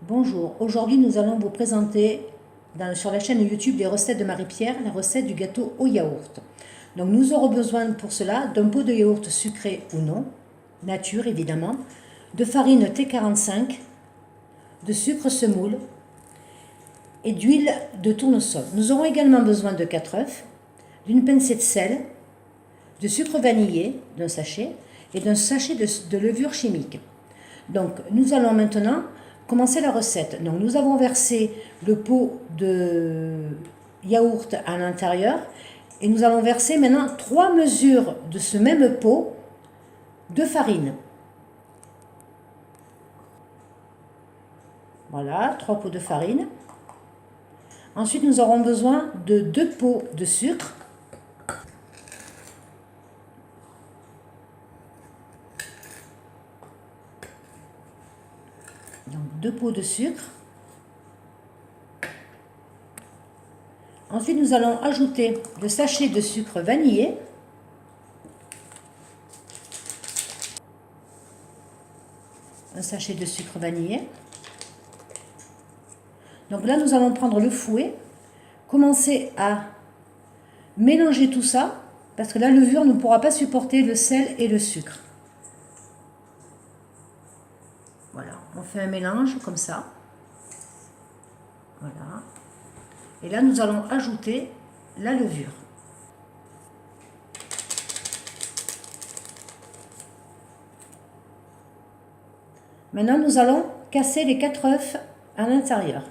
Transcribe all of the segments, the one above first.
Bonjour, aujourd'hui nous allons vous présenter sur la chaîne YouTube les recettes de Marie-Pierre, la recette du gâteau au yaourt. Donc nous aurons besoin pour cela d'un pot de yaourt sucré ou non, nature évidemment, de farine T45, de sucre semoule et d'huile de tournesol. Nous aurons également besoin de 4 œufs, d'une pincée de sel, de sucre vanillé d'un sachet et d'un sachet de levure chimique. Donc nous allons maintenant commencer la recette. Donc nous avons versé le pot de yaourt à l'intérieur et nous allons verser maintenant 3 mesures de ce même pot de farine. Voilà, 3 pots de farine. Ensuite nous aurons besoin de 2 pots de sucre. Donc 2 pots de sucre. Ensuite, nous allons ajouter le sachet de sucre vanillé. Un sachet de sucre vanillé. Donc là, nous allons prendre le fouet, commencer à mélanger tout ça, parce que la levure ne pourra pas supporter le sel et le sucre. Voilà, on fait un mélange comme ça. Voilà. Et là, nous allons ajouter la levure. Maintenant, nous allons casser les 4 œufs à l'intérieur.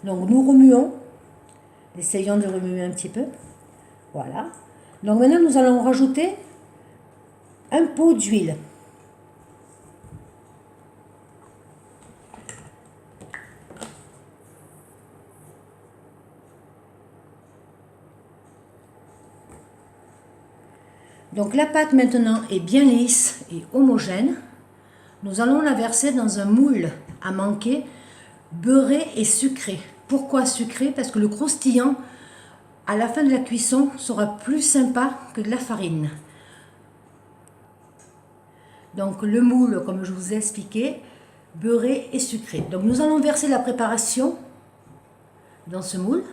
Donc, nous remuons. Essayons de remuer un petit peu. Voilà. Donc, maintenant, nous allons rajouter un pot d'huile. Donc la pâte maintenant est bien lisse et homogène. Nous allons la verser dans un moule à manquer, beurré et sucré. Pourquoi sucré? Parce que le croustillant à la fin de la cuisson sera plus sympa que de la farine. Donc le moule, comme je vous ai expliqué, beurré et sucré. Donc nous allons verser la préparation dans ce moule.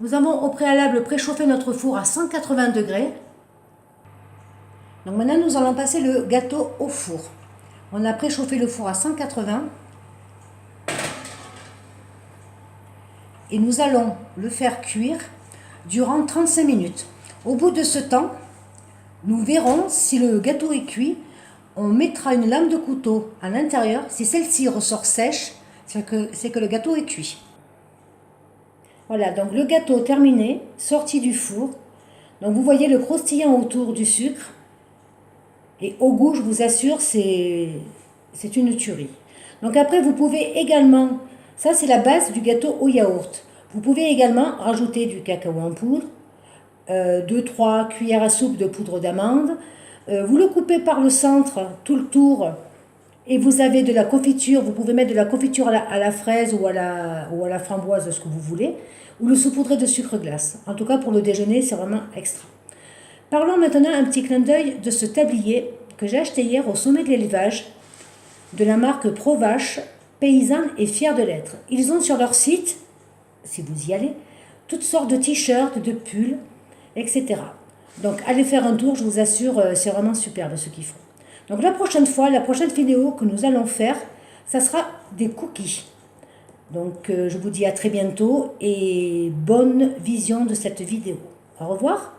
Nous avons au préalable préchauffé notre four à 180 degrés. Donc maintenant, nous allons passer le gâteau au four. On a préchauffé le four à 180. Et nous allons le faire cuire durant 35 minutes. Au bout de ce temps, nous verrons si le gâteau est cuit. On mettra une lame de couteau à l'intérieur. Si celle-ci ressort sèche, c'est que le gâteau est cuit. Voilà, donc le gâteau terminé, sorti du four. Donc vous voyez le croustillant autour du sucre. Et au goût, je vous assure, c'est une tuerie. Donc après, vous pouvez également, ça c'est la base du gâteau au yaourt. Vous pouvez également rajouter du cacao en poudre, 2-3 cuillères à soupe de poudre d'amande. Vous le coupez par le centre, tout le tour, et vous avez de la confiture. Vous pouvez mettre de la confiture à la fraise ou à la framboise, ce que vous voulez, ou le saupoudrer de sucre glace. En tout cas, pour le déjeuner, c'est vraiment extra. Parlons maintenant un petit clin d'œil de ce tablier que j'ai acheté hier au sommet de l'élevage de la marque Provache, paysanne et fière de l'être. Ils ont sur leur site, si vous y allez, toutes sortes de t-shirts, de pulls, etc. Donc allez faire un tour, je vous assure, c'est vraiment superbe ce qu'ils font. Donc la prochaine fois, la prochaine vidéo que nous allons faire, ça sera des cookies. Donc je vous dis à très bientôt et bonne vision de cette vidéo. Au revoir.